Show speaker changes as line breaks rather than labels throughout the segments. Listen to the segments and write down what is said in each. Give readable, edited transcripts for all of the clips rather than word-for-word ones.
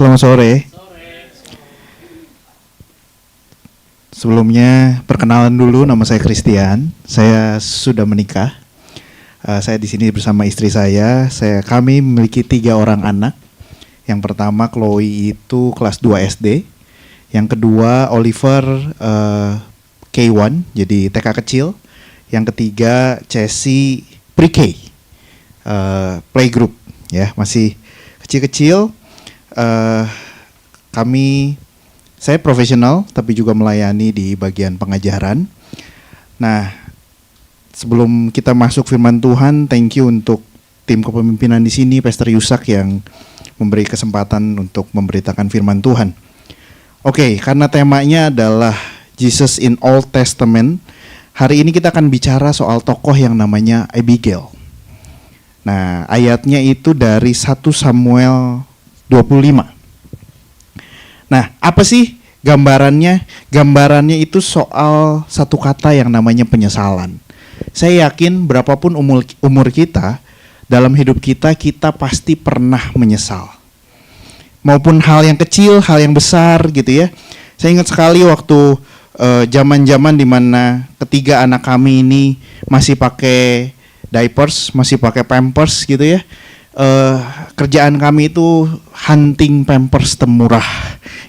Selamat sore. Sebelumnya perkenalan dulu, nama saya Christian. Saya sudah menikah. Saya di sini bersama istri saya. Kami memiliki 3 orang anak. Yang pertama Chloe itu kelas 2 SD. Yang kedua Oliver K1, jadi TK kecil. Yang ketiga Chessy Pre-K, playgroup, ya, masih kecil-kecil. Saya profesional tapi juga melayani di bagian pengajaran. Nah, sebelum kita masuk firman Tuhan, thank you untuk tim kepemimpinan di sini, Pastor Yusak yang memberi kesempatan untuk memberitakan firman Tuhan. Oke, karena temanya adalah Jesus in Old Testament, hari ini kita akan bicara soal tokoh yang namanya Abigail. Nah, ayatnya itu dari 1 Samuel 25. Nah, apa sih gambarannya? Gambarannya itu soal satu kata yang namanya penyesalan. Saya yakin berapapun umur kita, dalam hidup kita pasti pernah menyesal. Maupun hal yang kecil, hal yang besar gitu ya. Saya ingat sekali waktu zaman-zaman di mana ketiga anak kami ini masih pakai diapers, masih pakai pampers gitu ya. Kerjaan kami itu hunting pampers termurah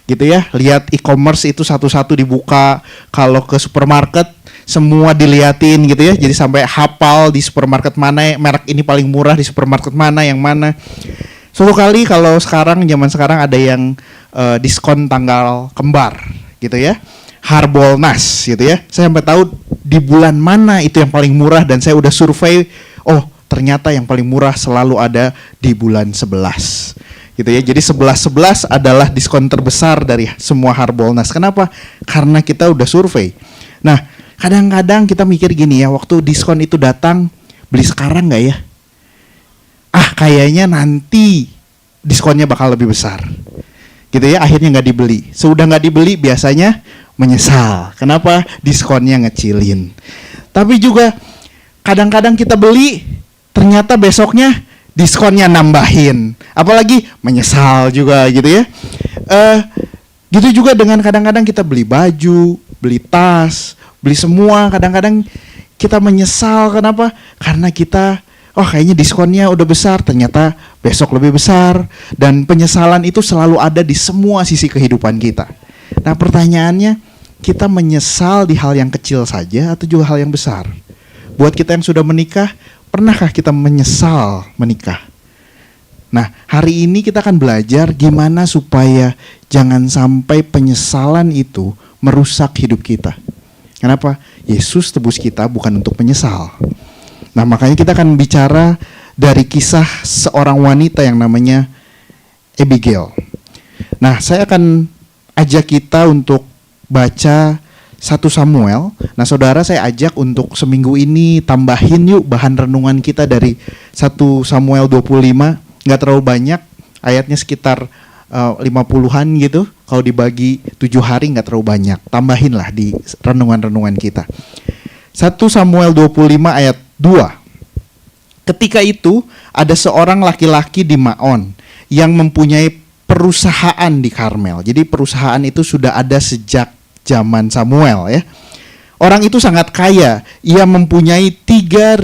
gitu ya. Lihat e-commerce itu satu-satu dibuka, kalau ke supermarket semua diliatin gitu ya. Jadi sampai hafal di supermarket mana merek ini paling murah, di supermarket mana yang mana. Suatu kali kalau zaman sekarang ada yang diskon tanggal kembar gitu ya, Harbolnas gitu ya. Saya sampai tahu di bulan mana itu yang paling murah, dan saya udah survei, oh ternyata yang paling murah selalu ada di bulan 11 gitu ya. Jadi 11 adalah diskon terbesar dari semua Harbolnas. Kenapa? Karena kita udah survei. Nah, kadang-kadang kita mikir gini ya, waktu diskon itu datang, beli sekarang nggak ya? Kayaknya nanti diskonnya bakal lebih besar gitu ya, akhirnya nggak dibeli. Sudah nggak dibeli biasanya menyesal. Kenapa? Diskonnya ngecilin. Tapi juga kadang-kadang kita beli, ternyata besoknya diskonnya nambahin, apalagi menyesal juga gitu ya. Gitu juga dengan kadang-kadang kita beli baju, beli tas, beli semua, kadang-kadang kita menyesal. Kenapa? Karena kita kayaknya diskonnya udah besar, ternyata besok lebih besar. Dan penyesalan itu selalu ada di semua sisi kehidupan kita. Nah, pertanyaannya, kita menyesal di hal yang kecil saja atau juga hal yang besar? Buat kita yang sudah menikah, pernahkah kita menyesal menikah? Nah, hari ini kita akan belajar gimana supaya jangan sampai penyesalan itu merusak hidup kita. Kenapa? Yesus tebus kita bukan untuk menyesal. Nah, makanya kita akan bicara dari kisah seorang wanita yang namanya Abigail. Nah, saya akan ajak kita untuk baca 1 Samuel. Nah, saudara, saya ajak untuk seminggu ini tambahin yuk bahan renungan kita dari 1 Samuel 25. Nggak terlalu banyak, ayatnya sekitar 50-an gitu. Kalau dibagi 7 hari nggak terlalu banyak. Tambahin lah di renungan-renungan kita. 1 Samuel 25 ayat 2. Ketika itu ada seorang laki-laki di Maon yang mempunyai perusahaan di Karmel. Jadi perusahaan itu sudah ada sejak zaman Samuel ya. Orang itu sangat kaya. Ia mempunyai 3.000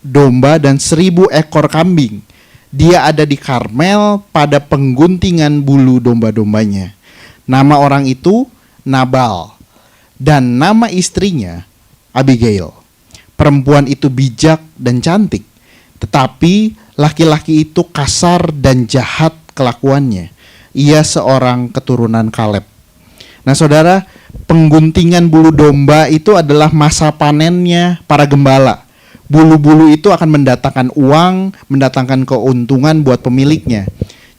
domba dan 1.000 ekor kambing. Dia ada di Karmel pada pengguntingan bulu domba-dombanya. Nama orang itu Nabal, dan nama istrinya Abigail. Perempuan itu bijak dan cantik, tetapi laki-laki itu kasar dan jahat kelakuannya. Ia seorang keturunan Kaleb. Nah, saudara, pengguntingan bulu domba itu adalah masa panennya para gembala. Bulu-bulu itu akan mendatangkan uang, mendatangkan keuntungan buat pemiliknya.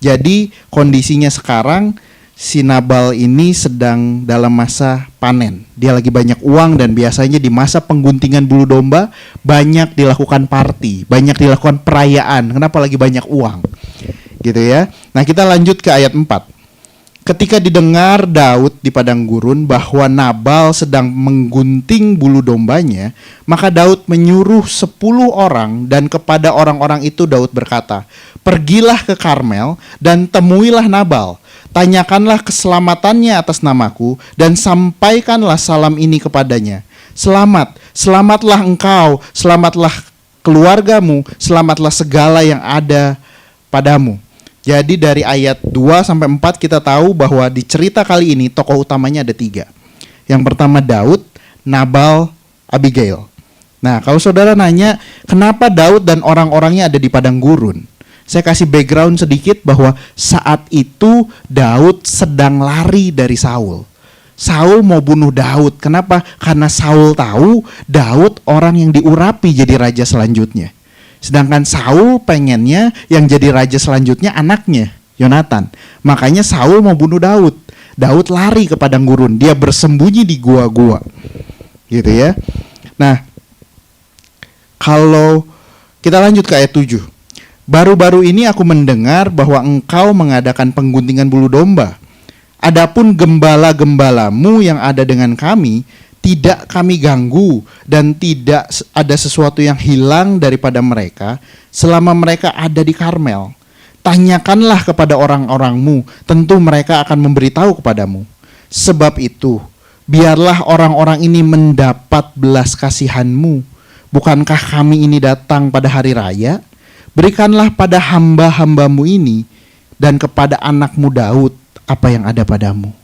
Jadi kondisinya sekarang, si Nabal ini sedang dalam masa panen. Dia lagi banyak uang, dan biasanya di masa pengguntingan bulu domba banyak dilakukan party, banyak dilakukan perayaan. Kenapa? Lagi banyak uang gitu ya. Nah, kita lanjut ke ayat 4. Ketika didengar Daud di padang gurun bahwa Nabal sedang menggunting bulu dombanya, maka Daud menyuruh 10 orang, dan kepada orang-orang itu Daud berkata, "Pergilah ke Karmel dan temuilah Nabal. Tanyakanlah keselamatannya atas namaku dan sampaikanlah salam ini kepadanya. Selamat, selamatlah engkau, selamatlah keluargamu, selamatlah segala yang ada padamu." Jadi dari ayat 2 sampai 4 kita tahu bahwa di cerita kali ini tokoh utamanya ada 3. Yang pertama Daud, Nabal, Abigail. Nah, kalau saudara nanya kenapa Daud dan orang-orangnya ada di padang gurun, saya kasih background sedikit bahwa saat itu Daud sedang lari dari Saul. Saul mau bunuh Daud. Kenapa? Karena Saul tahu Daud orang yang diurapi jadi raja selanjutnya. Sedangkan Saul pengennya yang jadi raja selanjutnya anaknya, Yonatan. Makanya Saul mau bunuh Daud. Daud lari ke padang gurun. Dia bersembunyi di gua-gua. Gitu ya. Nah, kalau kita lanjut ke ayat 7. Baru-baru ini aku mendengar bahwa engkau mengadakan pengguntingan bulu domba. Adapun gembala-gembalamu yang ada dengan kami, tidak kami ganggu, dan tidak ada sesuatu yang hilang daripada mereka selama mereka ada di Karmel. Tanyakanlah kepada orang-orangmu, tentu mereka akan memberitahu kepadamu. Sebab itu, biarlah orang-orang ini mendapat belas kasihanmu. Bukankah kami ini datang pada hari raya? Berikanlah pada hamba-hambamu ini dan kepada anakmu Daud apa yang ada padamu.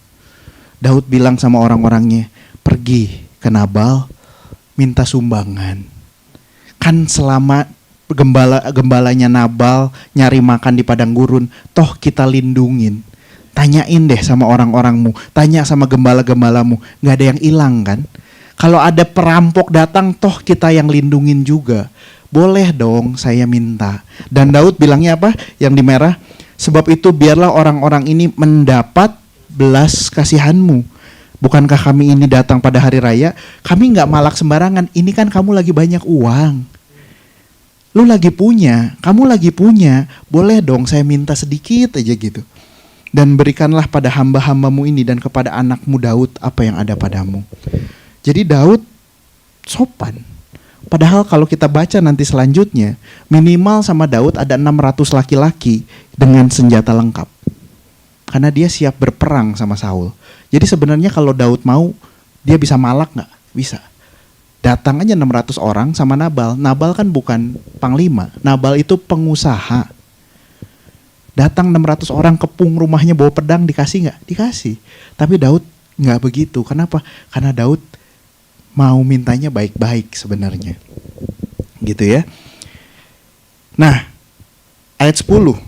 Daud bilang sama orang-orangnya, pergi ke Nabal, minta sumbangan. Kan selama gembalanya Nabal nyari makan di padang gurun, toh kita lindungin. Tanyain deh sama orang-orangmu, tanya sama gembala-gembalamu, gak ada yang hilang kan? Kalau ada perampok datang, toh kita yang lindungin juga. Boleh dong saya minta. Dan Daud bilangnya apa? Yang di merah, sebab itu biarlah orang-orang ini mendapat belas kasihanmu. Bukankah kami ini datang pada hari raya? Kami gak malak sembarangan. Ini kan kamu lagi banyak uang. Lu lagi punya, kamu lagi punya. Boleh dong saya minta sedikit aja gitu. Dan berikanlah pada hamba-hambamu ini dan kepada anakmu Daud apa yang ada padamu. Jadi Daud sopan. Padahal kalau kita baca nanti selanjutnya, minimal sama Daud ada 600 laki-laki dengan senjata lengkap. Karena dia siap berperang sama Saul. Jadi sebenarnya kalau Daud mau, dia bisa malak gak? Bisa. Datang aja 600 orang sama Nabal. Nabal kan bukan panglima. Nabal itu pengusaha. Datang 600 orang kepung rumahnya bawa pedang, dikasih gak? Dikasih. Tapi Daud gak begitu. Kenapa? Karena Daud mau mintanya baik-baik sebenarnya. Gitu ya. Nah, ayat 10.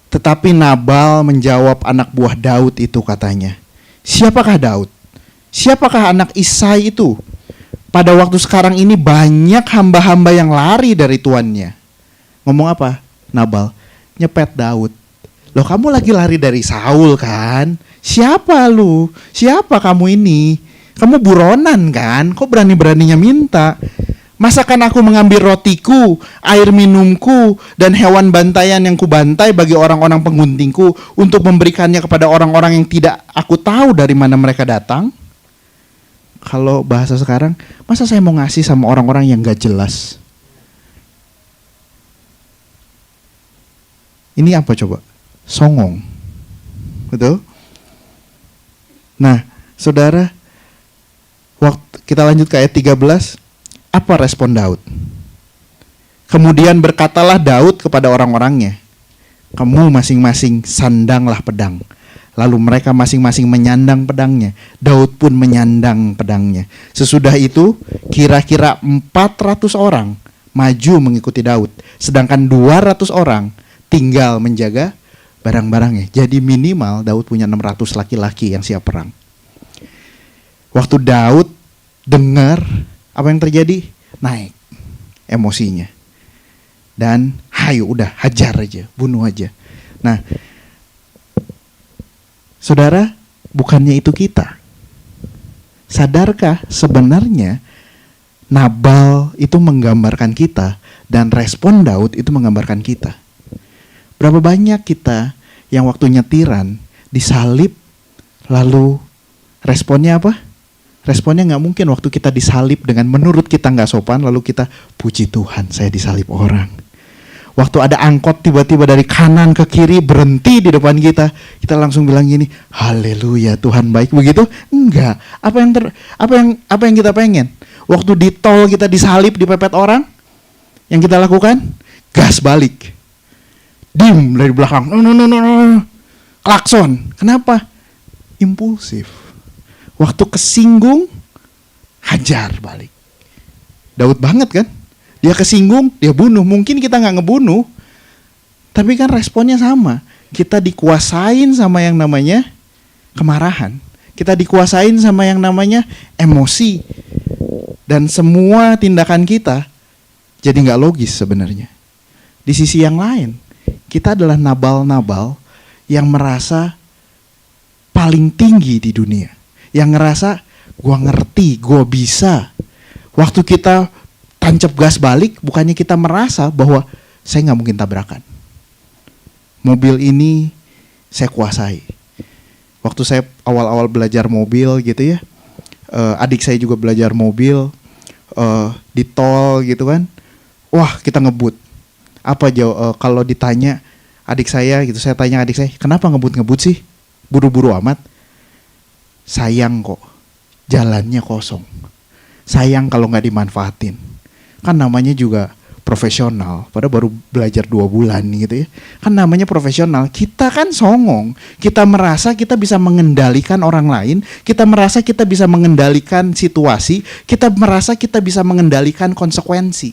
Tetapi Nabal menjawab anak buah Daud itu katanya, siapakah Daud? Siapakah anak Isai itu? Pada waktu sekarang ini banyak hamba-hamba yang lari dari tuannya. Ngomong apa? Nabal, nyepet Daud. Loh kamu lagi lari dari Saul kan? Siapa lu? Siapa kamu ini? Kamu buronan kan? Kok berani-beraninya minta? Masakan aku mengambil rotiku, air minumku, dan hewan bantaian yang kubantai bagi orang-orang pengguntingku untuk memberikannya kepada orang-orang yang tidak aku tahu dari mana mereka datang? Kalau bahasa sekarang, masa saya mau ngasih sama orang-orang yang gak jelas? Ini apa coba? Songong. Betul? Nah, saudara, waktu kita lanjut ke ayat 13. Apa respon Daud? Kemudian berkatalah Daud kepada orang-orangnya, kamu masing-masing sandanglah pedang. Lalu mereka masing-masing menyandang pedangnya. Daud pun menyandang pedangnya. Sesudah itu kira-kira 400 orang maju mengikuti Daud. Sedangkan 200 orang tinggal menjaga barang-barangnya. Jadi minimal Daud punya 600 laki-laki yang siap perang. Waktu Daud dengar, apa yang terjadi? Naik emosinya. Dan hayu udah hajar aja, bunuh aja. Nah, saudara, bukannya itu kita. Sadarkah sebenarnya Nabal itu menggambarkan kita dan respon Daud itu menggambarkan kita? Berapa banyak kita yang waktu nyetiran disalib, lalu responnya apa? Responnya nggak mungkin waktu kita disalib dengan menurut kita nggak sopan, lalu kita puji Tuhan saya disalib orang. Waktu ada angkot tiba-tiba dari kanan ke kiri berhenti di depan kita langsung bilang gini, haleluya Tuhan baik, begitu? Enggak. Apa yang kita pengen? Waktu di tol kita disalib, dipepet orang, yang kita lakukan gas balik, dim dari belakang, no, klakson. Kenapa? Impulsif. Waktu kesinggung, hajar balik. Daud banget kan? Dia kesinggung, dia bunuh. Mungkin kita nggak ngebunuh, tapi kan responnya sama. Kita dikuasain sama yang namanya kemarahan. Kita dikuasain sama yang namanya emosi. Dan semua tindakan kita jadi nggak logis sebenarnya. Di sisi yang lain, kita adalah nabal-nabal yang merasa paling tinggi di dunia. Yang ngerasa, gua ngerti, gua bisa. Waktu kita tancap gas balik, bukannya kita merasa bahwa saya nggak mungkin tabrakan. Mobil ini saya kuasai. Waktu saya awal-awal belajar mobil gitu ya, adik saya juga belajar mobil, di tol gitu kan, wah kita ngebut. Apa kalau ditanya adik saya gitu, saya tanya adik saya, kenapa ngebut sih? Buru-buru amat. Sayang kok, jalannya kosong. Sayang kalau nggak dimanfaatin. Kan namanya juga profesional, padahal baru belajar 2 bulan gitu ya. Kan namanya profesional, kita kan songong. Kita merasa kita bisa mengendalikan orang lain, kita merasa kita bisa mengendalikan situasi, kita merasa kita bisa mengendalikan konsekuensi.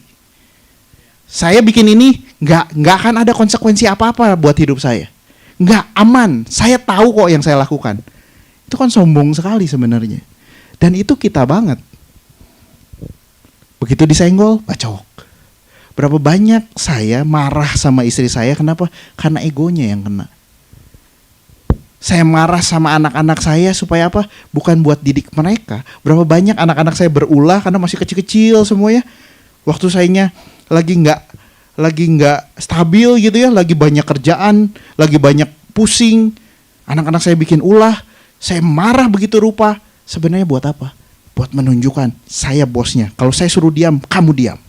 Saya bikin ini, nggak akan ada konsekuensi apa-apa buat hidup saya. Nggak aman, saya tahu kok yang saya lakukan. Itu kan sombong sekali sebenarnya. Dan itu kita banget. Begitu disenggol, bacok. Berapa banyak saya marah sama istri saya, kenapa? Karena egonya yang kena. Saya marah sama anak-anak saya supaya apa? Bukan buat didik mereka. Berapa banyak anak-anak saya berulah karena masih kecil-kecil semuanya. Waktu sayanya lagi nggak stabil gitu ya, lagi banyak kerjaan, lagi banyak pusing. Anak-anak saya bikin ulah, saya marah begitu rupa. Sebenarnya buat apa? Buat menunjukkan saya bosnya. Kalau saya suruh diam, kamu diam.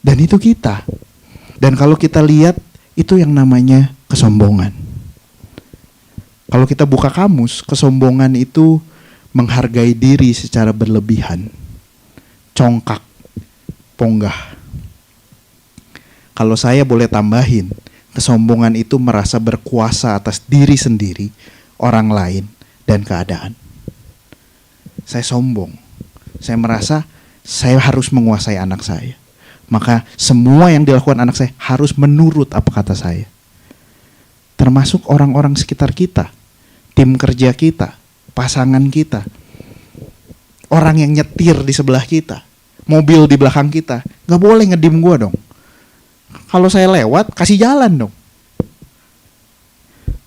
Dan itu kita. Dan kalau kita lihat, itu yang namanya kesombongan. Kalau kita buka kamus, kesombongan itu menghargai diri secara berlebihan. Congkak, ponggah. Kalau saya boleh tambahin, kesombongan itu merasa berkuasa atas diri sendiri, orang lain, dan keadaan. Saya sombong. Saya merasa saya harus menguasai anak saya. Maka semua yang dilakukan anak saya harus menurut apa kata saya. Termasuk orang-orang sekitar kita, tim kerja kita, pasangan kita, orang yang nyetir di sebelah kita, mobil di belakang kita. Gak boleh ngedim gua dong. Kalau saya lewat, kasih jalan dong.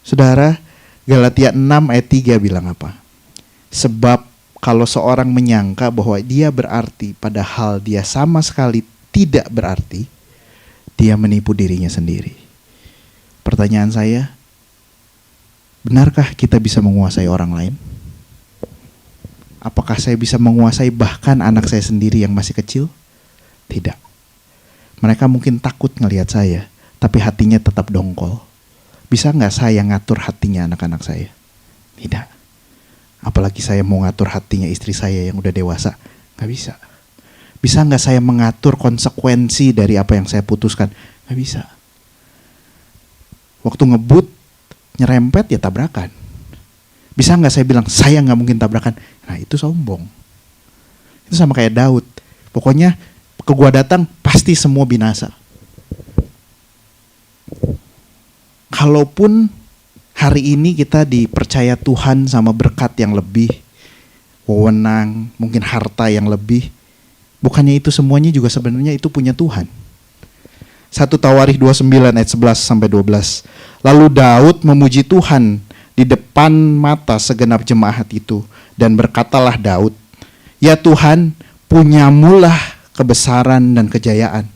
Saudara, Galatia 6 ayat 3 bilang apa? Sebab kalau seorang menyangka bahwa dia berarti padahal dia sama sekali tidak berarti, dia menipu dirinya sendiri. Pertanyaan saya, benarkah kita bisa menguasai orang lain? Apakah saya bisa menguasai bahkan anak saya sendiri yang masih kecil? Tidak. Mereka mungkin takut ngelihat saya, tapi hatinya tetap dongkol. Bisa nggak saya ngatur hatinya anak-anak saya? Tidak. Apalagi saya mau ngatur hatinya istri saya yang udah dewasa. Nggak bisa. Bisa nggak saya mengatur konsekuensi dari apa yang saya putuskan? Nggak bisa. Waktu ngebut, nyerempet ya tabrakan. Bisa nggak saya bilang, saya nggak mungkin tabrakan? Nah itu sombong. Itu sama kayak Daud. Pokoknya ke gua datang, pasti semua binasa. Kalaupun hari ini kita dipercaya Tuhan sama berkat yang lebih, wewenang, mungkin harta yang lebih, bukannya itu semuanya juga sebenarnya itu punya Tuhan. 1 Tawarikh 29 ayat 11 sampai 12. Lalu Daud memuji Tuhan di depan mata segenap jemaat itu, dan berkatalah Daud, ya Tuhan, punyamulah kebesaran dan kejayaan,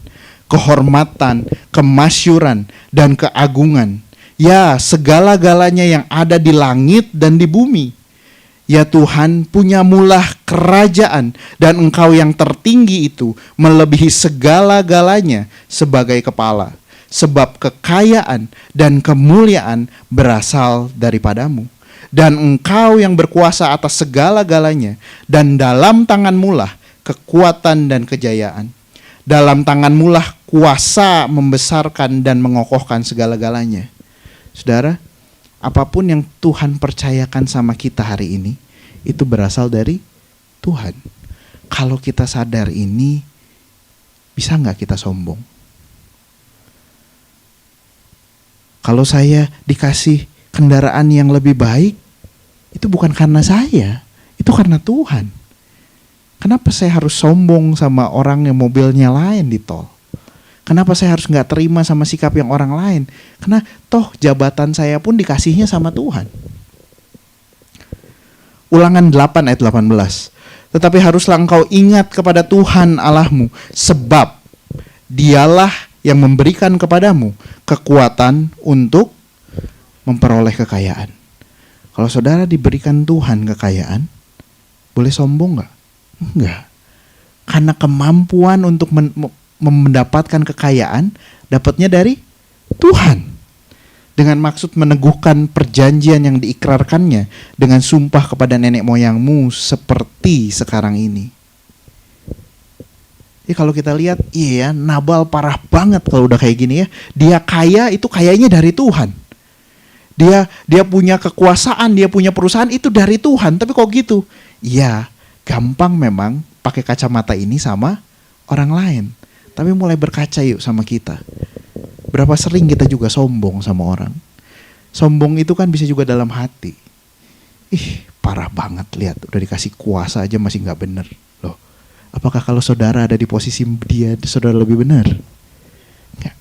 kehormatan, kemasyuran, dan keagungan. Ya, segala-galanya yang ada di langit dan di bumi. Ya Tuhan, punyamulah kerajaan, dan Engkau yang tertinggi itu melebihi segala-galanya sebagai kepala. Sebab kekayaan dan kemuliaan berasal daripadamu. Dan Engkau yang berkuasa atas segala-galanya, dan dalam tangan-Mulah kekuatan dan kejayaan. Dalam tangan-Mulah kuasa membesarkan dan mengokohkan segala-galanya. Saudara, apapun yang Tuhan percayakan sama kita hari ini, itu berasal dari Tuhan. Kalau kita sadar ini, bisa nggak kita sombong? Kalau saya dikasih kendaraan yang lebih baik, itu bukan karena saya, itu karena Tuhan. Kenapa saya harus sombong sama orang yang mobilnya lain di tol? Kenapa saya harus nggak terima sama sikap yang orang lain? Karena toh jabatan saya pun dikasihnya sama Tuhan. Ulangan 8 ayat 18. Tetapi haruslah engkau ingat kepada Tuhan Allahmu, sebab Dialah yang memberikan kepadamu kekuatan untuk memperoleh kekayaan. Kalau saudara diberikan Tuhan kekayaan, boleh sombong nggak? Enggak. Karena kemampuan untuk mendapatkan kekayaan dapatnya dari Tuhan. Dengan maksud meneguhkan perjanjian yang diikrarkannya dengan sumpah kepada nenek moyangmu seperti sekarang ini. Jadi kalau kita lihat, iya Nabal parah banget kalau udah kayak gini ya. Dia kaya itu kayaknya dari Tuhan. Dia punya kekuasaan, dia punya perusahaan itu dari Tuhan. Tapi kok gitu? Iya, gampang memang pakai kacamata ini sama orang lain. Tapi mulai berkaca yuk sama kita. Berapa sering kita juga sombong sama orang. Sombong itu kan bisa juga dalam hati. Parah banget, lihat udah dikasih kuasa aja masih gak bener. Loh, apakah kalau saudara ada di posisi dia, saudara lebih benar? Enggak.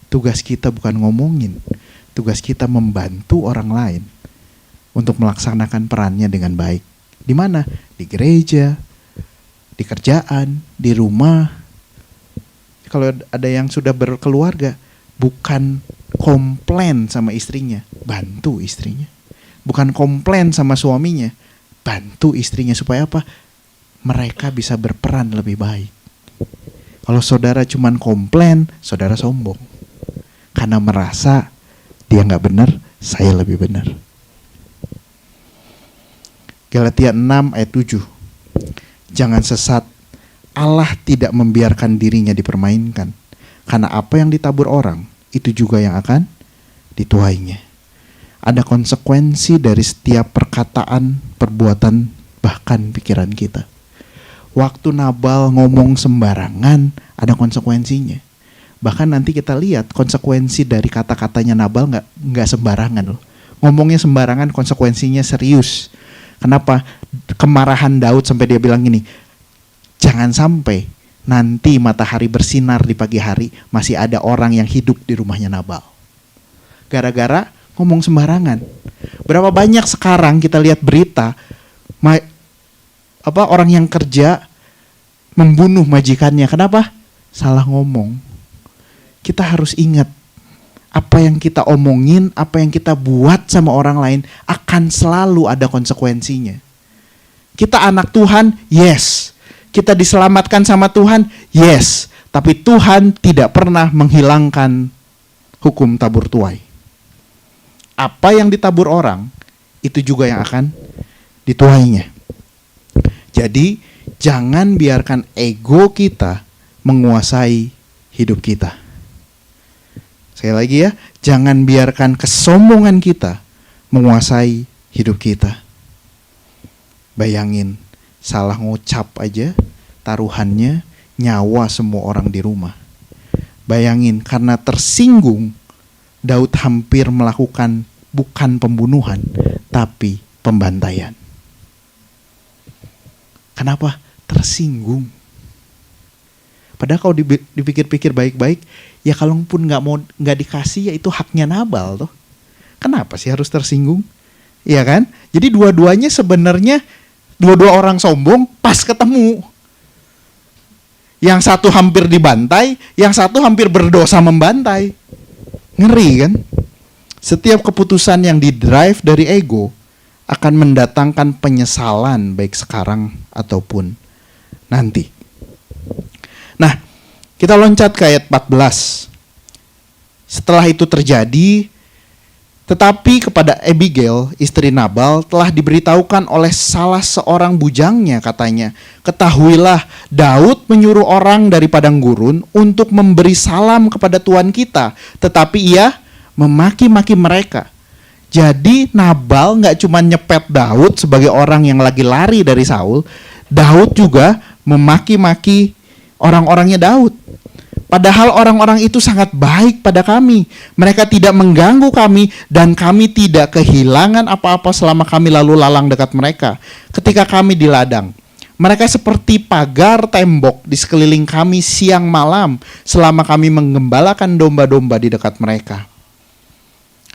Tugas kita bukan ngomongin. Tugas kita membantu orang lain untuk melaksanakan perannya dengan baik. Di mana? Di gereja, di kerjaan, di rumah. Kalau ada yang sudah berkeluarga, bukan komplain sama istrinya, bantu istrinya. Bukan komplain sama suaminya, bantu istrinya. Supaya apa? Mereka bisa berperan lebih baik. Kalau saudara cuman komplain, saudara sombong. Karena merasa dia gak benar, saya lebih benar. Galatia 6 ayat 7. Jangan sesat, Allah tidak membiarkan dirinya dipermainkan. Karena apa yang ditabur orang, itu juga yang akan dituainya. Ada konsekuensi dari setiap perkataan, perbuatan, bahkan pikiran kita. Waktu Nabal ngomong sembarangan, ada konsekuensinya. Bahkan nanti kita lihat konsekuensi dari kata-katanya Nabal nggak sembarangan loh. Ngomongnya sembarangan, konsekuensinya serius. Kenapa? Kemarahan Daud sampai dia bilang gini, jangan sampai nanti matahari bersinar di pagi hari masih ada orang yang hidup di rumahnya Nabal. Gara-gara ngomong sembarangan. Berapa banyak sekarang kita lihat berita orang yang kerja membunuh majikannya. Kenapa? Salah ngomong. Kita harus ingat, apa yang kita omongin, apa yang kita buat sama orang lain akan selalu ada konsekuensinya. Kita anak Tuhan, yes. Kita diselamatkan sama Tuhan, yes. Tapi Tuhan tidak pernah menghilangkan hukum tabur tuai. Apa yang ditabur orang, itu juga yang akan dituainya. Jadi, jangan biarkan ego kita menguasai hidup kita. Sekali lagi ya, jangan biarkan kesombongan kita menguasai hidup kita. Bayangin, salah ngucap aja, taruhannya nyawa semua orang di rumah. Bayangin, karena tersinggung, Daud hampir melakukan bukan pembunuhan, tapi pembantaian. Kenapa? Tersinggung. Padahal kalau dipikir-pikir baik-baik, ya kalaupun nggak dikasih, ya itu haknya Nabal tuh. Kenapa sih harus tersinggung? Iya kan? Jadi dua-duanya sebenarnya dua-dua orang sombong pas ketemu. Yang satu hampir dibantai, yang satu hampir berdosa membantai. Ngeri kan? Setiap keputusan yang didrive dari ego akan mendatangkan penyesalan baik sekarang ataupun nanti. Nah, kita loncat ke ayat 14. Setelah itu terjadi, tetapi kepada Abigail, istri Nabal, telah diberitahukan oleh salah seorang bujangnya, katanya, ketahuilah, Daud menyuruh orang dari padang gurun untuk memberi salam kepada Tuhan kita, tetapi ia memaki-maki mereka. Jadi Nabal gak cuma nyepet Daud sebagai orang yang lagi lari dari Saul, Daud juga memaki-maki orang-orangnya Daud. Padahal orang-orang itu sangat baik pada kami. Mereka tidak mengganggu kami dan kami tidak kehilangan apa-apa selama kami lalu lalang dekat mereka. Ketika kami di ladang, mereka seperti pagar tembok di sekeliling kami siang malam selama kami menggembalakan domba-domba di dekat mereka.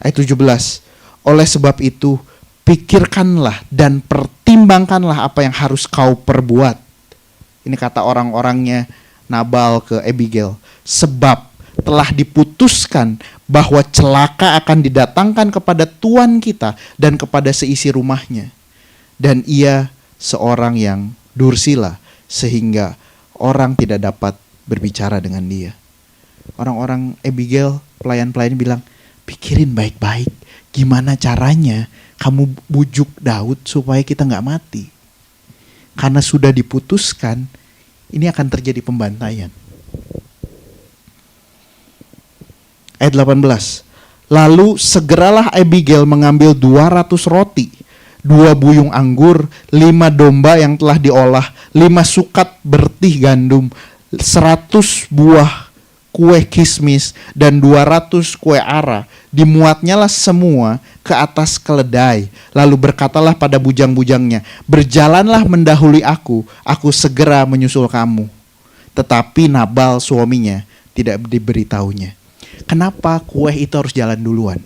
Ayat 17. Oleh sebab itu, pikirkanlah dan pertimbangkanlah apa yang harus kau perbuat. Ini kata orang-orangnya Nabal ke Abigail, sebab telah diputuskan bahwa celaka akan didatangkan kepada tuan kita dan kepada seisi rumahnya, dan ia seorang yang dursila sehingga orang tidak dapat berbicara dengan dia. Orang-orang Abigail, pelayan-pelayan bilang, pikirin baik-baik gimana caranya kamu bujuk Daud supaya kita gak mati, karena sudah diputuskan ini akan terjadi pembantaian. Ayat 18. Lalu segeralah Abigail mengambil 200 roti, 2 buyung anggur, 5 domba yang telah diolah, 5 sukat bertih gandum, 100 buah kue kismis, dan 200 kue ara. Dimuatnyalah semua ke atas keledai. Lalu berkatalah pada bujang-bujangnya, berjalanlah mendahului aku segera menyusul kamu. Tetapi Nabal suaminya tidak diberitahunya. Kenapa kue itu harus jalan duluan?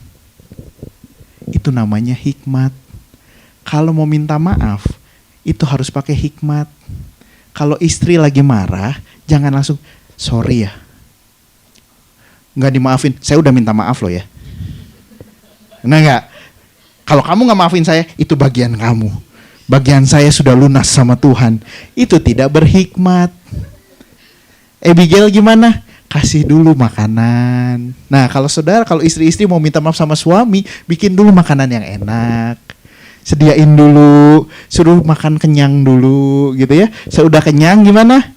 Itu namanya hikmat. Kalau mau minta maaf, itu harus pakai hikmat. Kalau istri lagi marah, jangan langsung, sorry ya, nggak dimaafin, saya udah minta maaf loh ya. Nah nggak, kalau kamu nggak maafin saya, itu bagian kamu. Bagian saya sudah lunas sama Tuhan. Itu tidak berhikmat. Abigail gimana? Kasih dulu makanan. Nah kalau istri-istri mau minta maaf sama suami, bikin dulu makanan yang enak. Sediain dulu, suruh makan kenyang dulu gitu ya. Sudah kenyang gimana?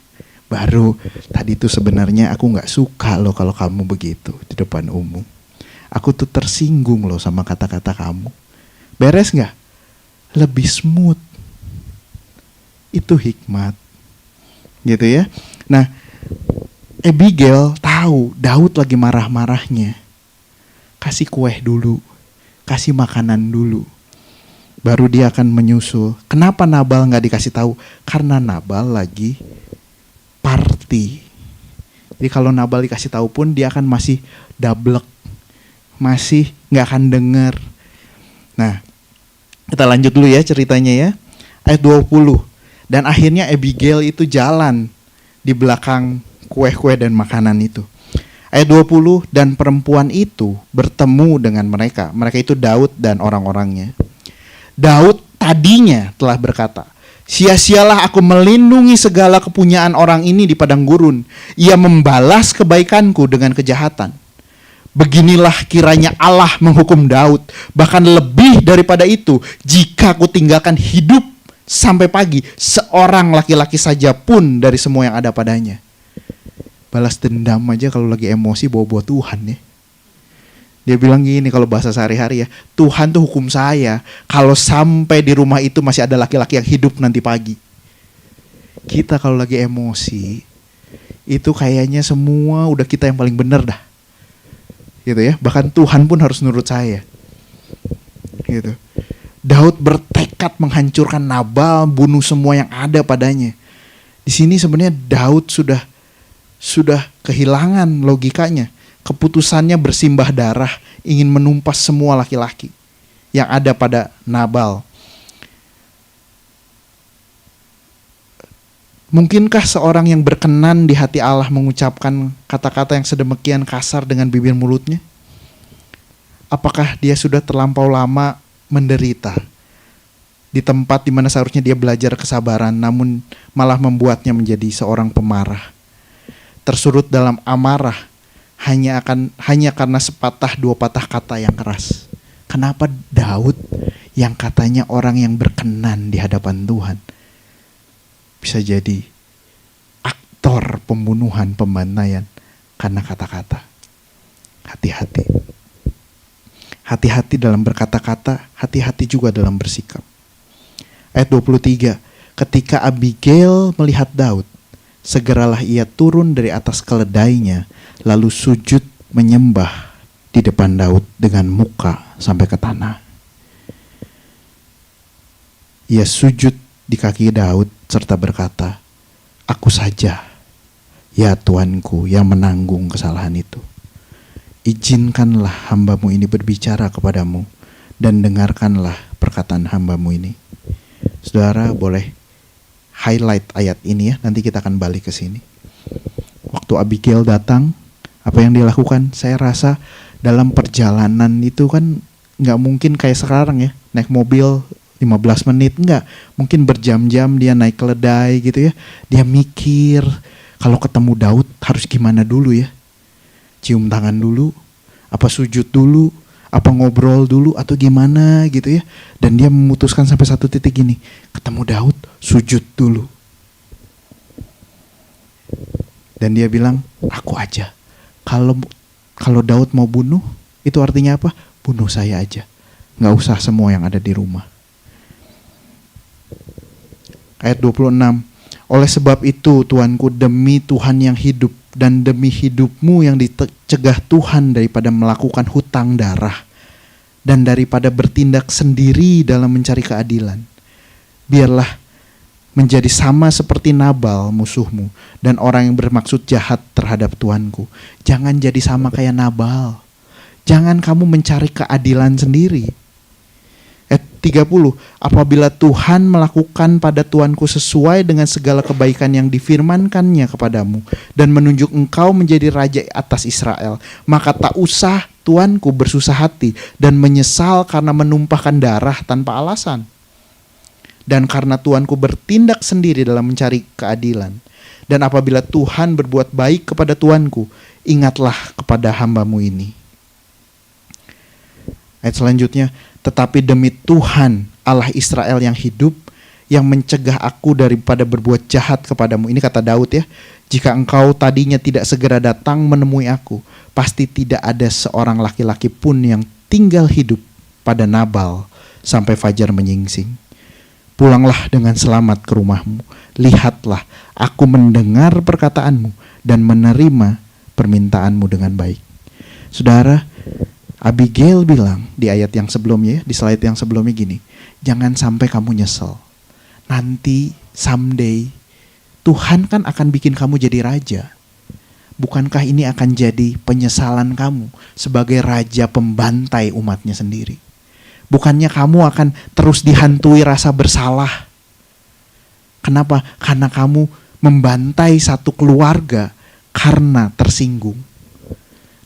Baru, tadi tuh sebenarnya aku gak suka loh kalau kamu begitu di depan umum. Aku tuh tersinggung loh sama kata-kata kamu. Beres gak? Lebih smooth. Itu hikmat. Gitu ya. Nah, Abigail tahu Daud lagi marah-marahnya. Kasih kue dulu. Kasih makanan dulu. Baru dia akan menyusul. Kenapa Nabal gak dikasih tahu? Karena Nabal lagi party. Jadi kalau Nabal dikasih tahu pun dia akan masih dablek, masih nggak akan dengar. Nah, kita lanjut dulu ya ceritanya ya. Ayat 20. Dan akhirnya Abigail itu jalan di belakang kue-kue dan makanan itu. Ayat 20, dan perempuan itu bertemu dengan mereka. Mereka itu Daud dan orang-orangnya. Daud tadinya telah berkata, sia-sialah aku melindungi segala kepunyaan orang ini di padang gurun. Ia membalas kebaikanku dengan kejahatan. Beginilah kiranya Allah menghukum Daud. Bahkan lebih daripada itu, jika aku tinggalkan hidup sampai pagi, seorang laki-laki saja pun dari semua yang ada padanya. Balas dendam aja kalau lagi emosi bawa-bawa Tuhan ya. Dia bilang gini kalau bahasa sehari-hari ya, Tuhan tuh hukum saya kalau sampai di rumah itu masih ada laki-laki yang hidup nanti pagi. Kita kalau lagi emosi, itu kayaknya semua udah kita yang paling benar dah. Gitu ya, bahkan Tuhan pun harus nurut saya. Gitu. Daud bertekad menghancurkan Nabal, bunuh semua yang ada padanya. Di sini sebenarnya Daud sudah kehilangan logikanya. Keputusannya bersimbah darah, ingin menumpas semua laki-laki yang ada pada Nabal. Mungkinkah seorang yang berkenan di hati Allah mengucapkan kata-kata yang sedemikian kasar dengan bibir mulutnya? Apakah dia sudah terlampau lama menderita di tempat di mana seharusnya dia belajar kesabaran, namun malah membuatnya menjadi seorang pemarah, tersurut dalam amarah hanya karena sepatah dua patah kata yang keras? Kenapa Daud yang katanya orang yang berkenan di hadapan Tuhan bisa jadi aktor pembunuhan, pembantaian karena kata-kata? Hati-hati. Hati-hati dalam berkata-kata, hati-hati juga dalam bersikap. Ayat 23, ketika Abigail melihat Daud, segeralah ia turun dari atas keledainya, lalu sujud menyembah di depan Daud dengan muka sampai ke tanah. Ia sujud di kaki Daud serta berkata, "Aku saja, ya Tuanku, yang menanggung kesalahan itu. Izinkanlah hambamu ini berbicara kepadamu dan dengarkanlah perkataan hambamu ini." Saudara boleh highlight ayat ini ya, nanti kita akan balik ke sini. Waktu Abigail datang, apa yang dilakukan? Saya rasa dalam perjalanan itu kan gak mungkin kayak sekarang ya, naik mobil 15 menit, enggak. Mungkin berjam-jam dia naik keledai gitu ya. Dia mikir kalau ketemu Daud harus gimana dulu ya. Cium tangan dulu, apa sujud dulu, apa ngobrol dulu atau gimana gitu ya. Dan dia memutuskan sampai satu titik gini, ketemu Daud sujud dulu. Dan dia bilang, aku aja. Kalau Daud mau bunuh, itu artinya apa? Bunuh saya aja. Gak usah semua yang ada di rumah. Ayat 26, oleh sebab itu Tuanku, demi Tuhan yang hidup dan demi hidupmu yang dicegah Tuhan daripada melakukan hutang darah dan daripada bertindak sendiri dalam mencari keadilan, biarlah menjadi sama seperti Nabal musuhmu dan orang yang bermaksud jahat terhadap Tuanku. Jangan jadi sama kayak Nabal. Jangan kamu mencari keadilan sendiri. 30, apabila Tuhan melakukan pada Tuanku sesuai dengan segala kebaikan yang difirmankannya kepadamu dan menunjuk engkau menjadi raja atas Israel, maka tak usah Tuanku bersusah hati dan menyesal karena menumpahkan darah tanpa alasan. Dan karena Tuanku bertindak sendiri dalam mencari keadilan. Dan apabila Tuhan berbuat baik kepada Tuanku, ingatlah kepada hambamu ini. Ayat selanjutnya, tetapi demi Tuhan Allah Israel yang hidup, yang mencegah aku daripada berbuat jahat kepadamu. Ini kata Daud ya, jika engkau tadinya tidak segera datang menemui aku, pasti tidak ada seorang laki-laki pun yang tinggal hidup pada Nabal sampai fajar menyingsing. Pulanglah dengan selamat ke rumahmu. Lihatlah, aku mendengar perkataanmu dan menerima permintaanmu dengan baik. Saudara, Abigail bilang di ayat yang sebelumnya, di slide yang sebelumnya gini, jangan sampai kamu nyesel. Nanti, someday, Tuhan kan akan bikin kamu jadi raja. Bukankah ini akan jadi penyesalan kamu sebagai raja pembantai umatnya sendiri? Bukannya kamu akan terus dihantui rasa bersalah. Kenapa? Karena kamu membantai satu keluarga karena tersinggung.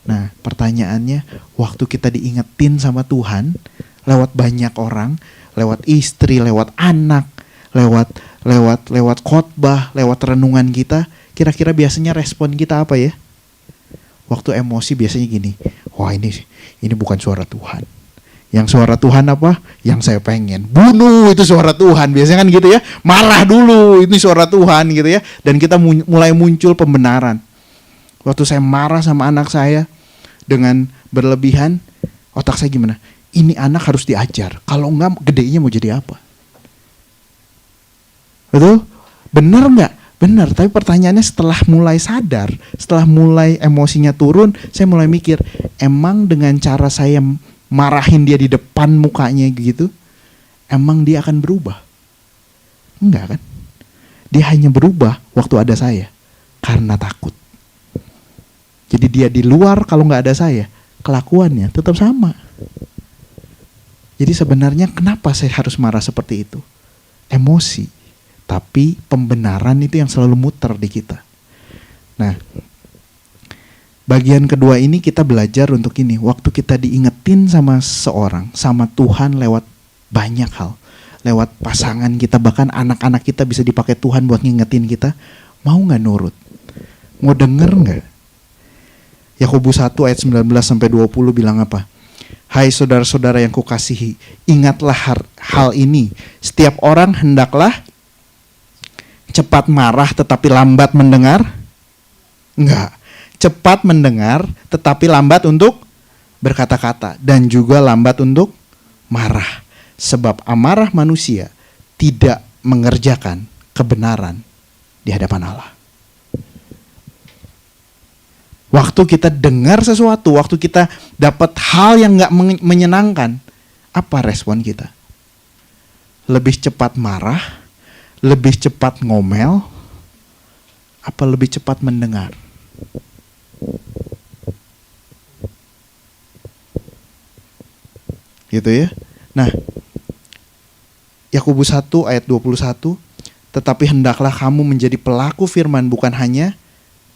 Nah, pertanyaannya, waktu kita diingetin sama Tuhan lewat banyak orang, lewat istri, lewat anak, lewat khotbah, lewat renungan kita, kira-kira biasanya respon kita apa ya? Waktu emosi biasanya gini, wah ini bukan suara Tuhan. Yang suara Tuhan apa? Yang saya pengen bunuh, itu suara Tuhan. Biasanya kan gitu ya, marah dulu, ini suara Tuhan gitu ya. Dan kita mulai muncul pembenaran. Waktu saya marah sama anak saya dengan berlebihan, otak saya gimana? Ini anak harus diajar. Kalau enggak, gedenya mau jadi apa? Betul? Benar enggak? Benar. Tapi pertanyaannya setelah mulai sadar, setelah mulai emosinya turun, saya mulai mikir, emang dengan cara saya marahin dia di depan mukanya gitu, emang dia akan berubah? Enggak kan? Dia hanya berubah waktu ada saya, karena takut. Jadi dia di luar kalau nggak ada saya, kelakuannya tetap sama. Jadi sebenarnya kenapa saya harus marah seperti itu? Emosi. Tapi pembenaran itu yang selalu muter di kita. Nah, bagian kedua ini kita belajar untuk ini. Waktu kita diingetin sama seorang, sama Tuhan lewat banyak hal. Lewat pasangan kita, bahkan anak-anak kita bisa dipakai Tuhan buat ngingetin kita. Mau gak nurut? Mau denger gak? Yakobus 1 ayat 19-20 bilang apa? Hai saudara-saudara yang kukasihi, ingatlah hal ini. Setiap orang hendaklah cepat marah tetapi lambat mendengar. Enggak. Cepat mendengar tetapi lambat untuk berkata-kata. Dan juga lambat untuk marah. Sebab amarah manusia tidak mengerjakan kebenaran di hadapan Allah. Waktu kita dengar sesuatu, waktu kita dapat hal yang gak menyenangkan, apa respon kita? Lebih cepat marah, lebih cepat ngomel, apa lebih cepat mendengar? Gitu ya. Nah, Yakobus 1 ayat 21, tetapi hendaklah kamu menjadi pelaku firman, bukan hanya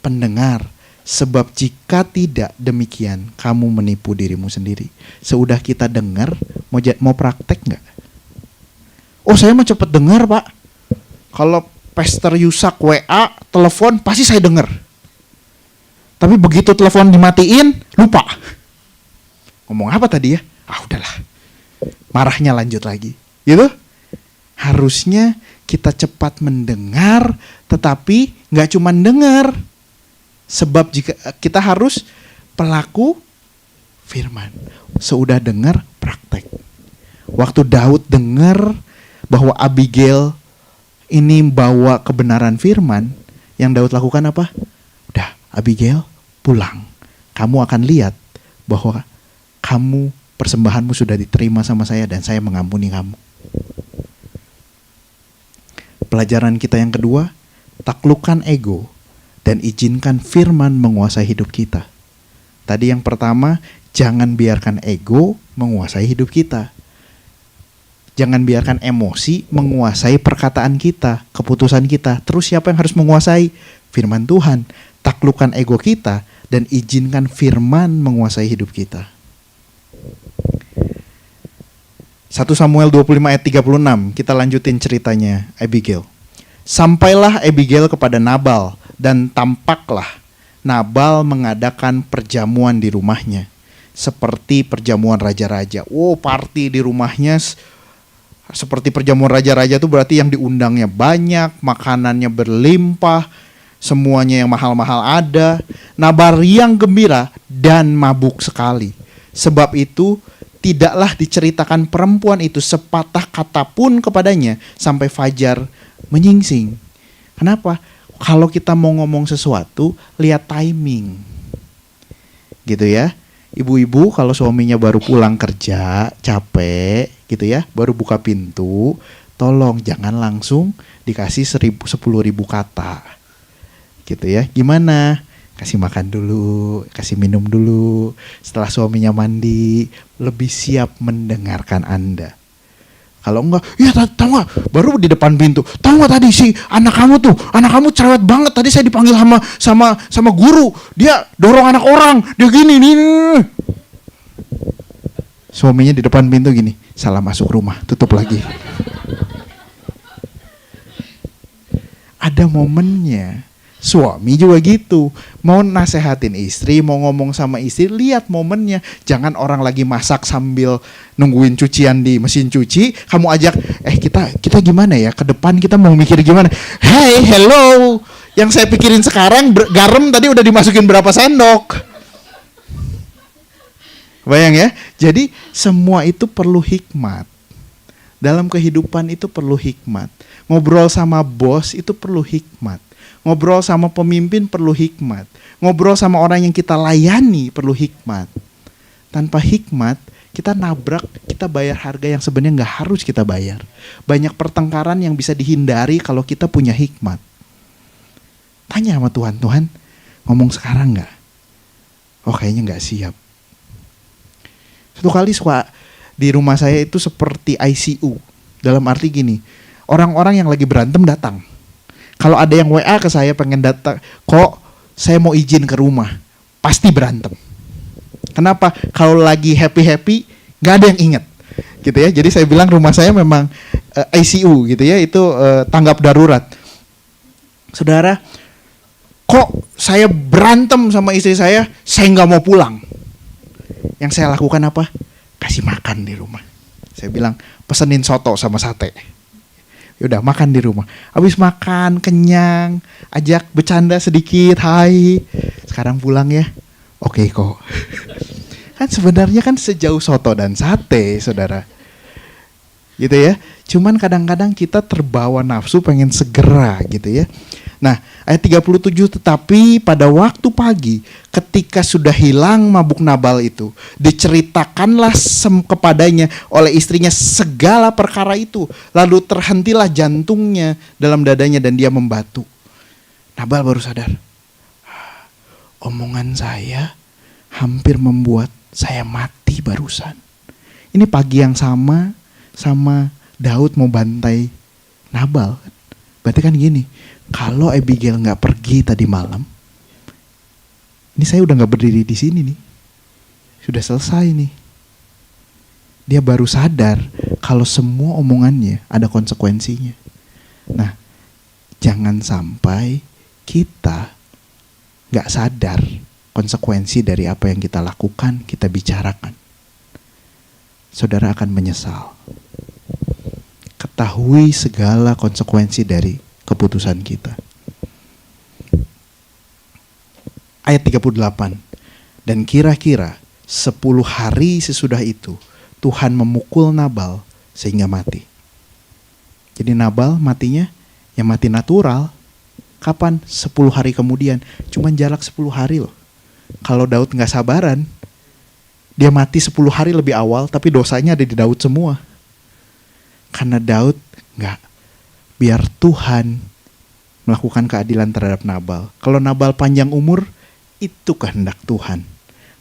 pendengar. Sebab jika tidak demikian, kamu menipu dirimu sendiri. Seudah kita dengar, mau praktek nggak? Oh, saya mau cepet dengar, Pak. Kalau Pastor Yusak WA, telepon, pasti saya dengar. Tapi begitu telepon dimatiin, lupa. Ngomong apa tadi ya? Ah, udahlah. Marahnya lanjut lagi. Gitu? Harusnya kita cepat mendengar, tetapi nggak cuma dengar. Sebab jika kita harus pelaku firman. Seudah dengar, praktek. Waktu Daud dengar bahwa Abigail ini bawa kebenaran firman, yang Daud lakukan apa? Udah, Abigail pulang. Kamu akan lihat bahwa persembahanmu sudah diterima sama saya dan saya mengampuni kamu. Pelajaran kita yang kedua, taklukkan ego dan izinkan firman menguasai hidup kita. Tadi yang pertama, jangan biarkan ego menguasai hidup kita. Jangan biarkan emosi menguasai perkataan kita, keputusan kita. Terus siapa yang harus menguasai? Firman Tuhan. Taklukkan ego kita dan izinkan firman menguasai hidup kita. 1 Samuel 25 ayat 36, kita lanjutin ceritanya Abigail. Sampailah Abigail kepada Nabal, dan tampaklah Nabal mengadakan perjamuan di rumahnya, seperti perjamuan raja-raja. Party di rumahnya seperti perjamuan raja-raja itu berarti yang diundangnya banyak, makanannya berlimpah, semuanya yang mahal-mahal ada. Nabal yang gembira dan mabuk sekali. Sebab itu tidaklah diceritakan perempuan itu sepatah kata pun kepadanya sampai fajar menyingsing. Kenapa? Kalau kita mau ngomong sesuatu, lihat timing. Gitu ya. Ibu-ibu kalau suaminya baru pulang kerja, capek gitu ya, baru buka pintu, tolong jangan langsung dikasih 10.000 kata. Gitu ya. Gimana? Kasih makan dulu, kasih minum dulu. Setelah suaminya mandi, lebih siap mendengarkan Anda. Kalau enggak, ya tahu nggak, baru di depan pintu. Tahu nggak tadi si anak kamu cerewet banget. Tadi saya dipanggil sama guru. Dia dorong anak orang, dia gini nih. Suaminya di depan pintu gini, salah masuk rumah, tutup lagi. Ada momennya. Suami juga gitu, mau nasehatin istri, mau ngomong sama istri, lihat momennya. Jangan orang lagi masak sambil nungguin cucian di mesin cuci, kamu ajak, kita gimana ya, ke depan kita mau mikir gimana. Hey, hello, yang saya pikirin sekarang garam tadi udah dimasukin berapa sendok. Bayang ya, jadi semua itu perlu hikmat. Dalam kehidupan itu perlu hikmat. Ngobrol sama bos itu perlu hikmat. Ngobrol sama pemimpin perlu hikmat. Ngobrol sama orang yang kita layani perlu hikmat. Tanpa hikmat, kita nabrak, kita bayar harga yang sebenarnya gak harus kita bayar. Banyak pertengkaran yang bisa dihindari kalau kita punya hikmat. Tanya sama Tuhan, Tuhan ngomong sekarang gak? Oh kayaknya gak siap. Satu kali di rumah saya itu seperti ICU. Dalam arti gini, orang-orang yang lagi berantem datang. Kalau ada yang WA ke saya pengen datang, kok saya mau izin ke rumah, pasti berantem. Kenapa? Kalau lagi happy-happy, nggak ada yang ingat, gitu ya. Jadi saya bilang rumah saya memang ICU, gitu ya, itu tanggap darurat. Saudara, kok saya berantem sama istri saya nggak mau pulang. Yang saya lakukan apa? Kasih makan di rumah. Saya bilang, pesenin soto sama sate. Yaudah makan di rumah. Habis makan kenyang, ajak bercanda sedikit, hai. Sekarang pulang ya. Oke kok. Kan sebenarnya kan sejauh soto dan sate, saudara. Gitu ya. Cuman kadang-kadang kita terbawa nafsu pengen segera gitu ya. Nah, ayat 37, tetapi pada waktu pagi ketika sudah hilang mabuk Nabal itu, diceritakanlah kepadanya oleh istrinya segala perkara itu. Lalu terhentilah jantungnya dalam dadanya dan dia membatu. Nabal baru sadar, omongan saya hampir membuat saya mati barusan. Ini pagi yang sama Daud mau bantai Nabal. Berarti kan gini, kalau Abigail nggak pergi tadi malam, ini saya udah nggak berdiri di sini nih, sudah selesai nih. Dia baru sadar kalau semua omongannya ada konsekuensinya. Nah, jangan sampai kita nggak sadar konsekuensi dari apa yang kita lakukan, kita bicarakan. Saudara akan menyesal. Ketahui segala konsekuensi dari keputusan kita. Ayat 38. Dan kira-kira 10 hari sesudah itu Tuhan memukul Nabal sehingga mati. Jadi Nabal matinya ya mati natural. Kapan? 10 hari kemudian. Cuman jarak 10 hari loh. Kalau Daud gak sabaran, dia mati 10 hari lebih awal, tapi dosanya ada di Daud semua. Karena Daud gak biar Tuhan melakukan keadilan terhadap Nabal. Kalau Nabal panjang umur, itu kehendak Tuhan.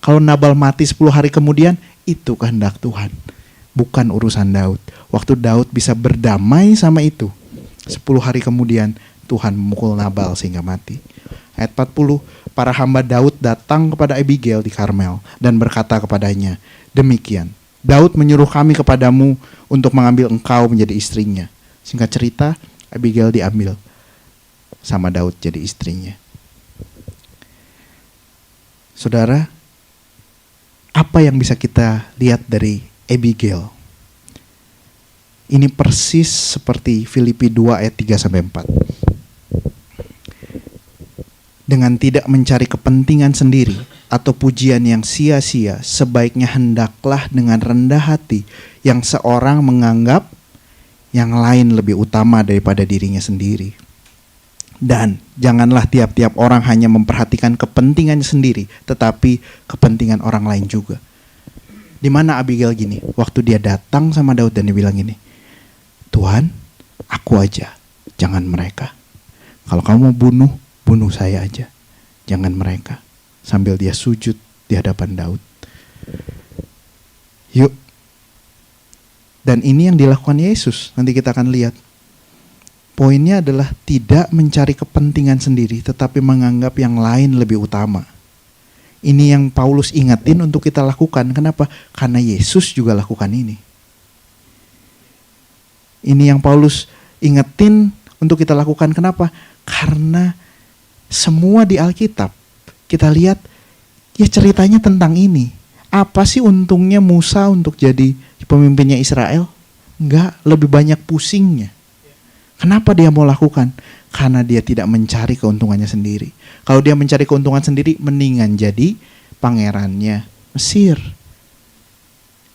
Kalau Nabal mati 10 hari kemudian, itu kehendak Tuhan. Bukan urusan Daud. Waktu Daud bisa berdamai sama itu, 10 hari kemudian Tuhan memukul Nabal sehingga mati. Ayat 40, para hamba Daud datang kepada Abigail di Karmel dan berkata kepadanya, demikian, Daud menyuruh kami kepadamu untuk mengambil engkau menjadi istrinya. Singkat cerita, Abigail diambil sama Daud jadi istrinya. Saudara, apa yang bisa kita lihat dari Abigail? Ini persis seperti Filipi 2 ayat 3-4. Dengan tidak mencari kepentingan sendiri atau pujian yang sia-sia, sebaiknya hendaklah dengan rendah hati yang seorang menganggap yang lain lebih utama daripada dirinya sendiri. Dan janganlah tiap-tiap orang hanya memperhatikan kepentingannya sendiri, tetapi kepentingan orang lain juga. Di mana Abigail gini, waktu dia datang sama Daud dan dia bilang gini, Tuhan, aku aja, jangan mereka. Kalau kamu mau bunuh saya aja, jangan mereka. Sambil dia sujud di hadapan Daud. Yuk. Dan ini yang dilakukan Yesus, nanti kita akan lihat. Poinnya adalah tidak mencari kepentingan sendiri, tetapi menganggap yang lain lebih utama. Ini yang Paulus ingatin untuk kita lakukan. Kenapa? Karena Yesus juga lakukan ini. Ini yang Paulus ingetin untuk kita lakukan. Kenapa? Karena semua di Alkitab kita lihat ya ceritanya tentang ini. Apa sih untungnya Musa untuk jadi pemimpinnya Israel? Enggak, lebih banyak pusingnya. Kenapa dia mau lakukan? Karena dia tidak mencari keuntungannya sendiri. Kalau dia mencari keuntungan sendiri, mendingan jadi pangerannya Mesir.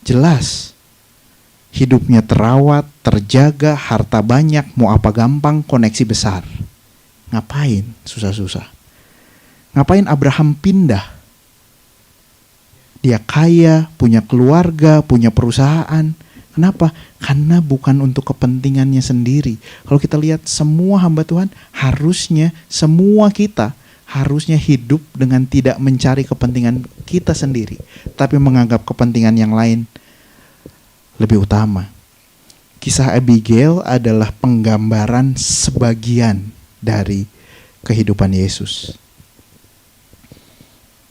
Jelas. Hidupnya terawat, terjaga, harta banyak, mau apa gampang, koneksi besar. Ngapain susah-susah? Ngapain Abraham pindah? Dia kaya, punya keluarga, punya perusahaan. Kenapa? Karena bukan untuk kepentingannya sendiri. Kalau kita lihat semua hamba Tuhan, harusnya semua kita harusnya hidup dengan tidak mencari kepentingan kita sendiri, tapi menganggap kepentingan yang lain lebih utama. Kisah Abigail adalah penggambaran sebagian dari kehidupan Yesus.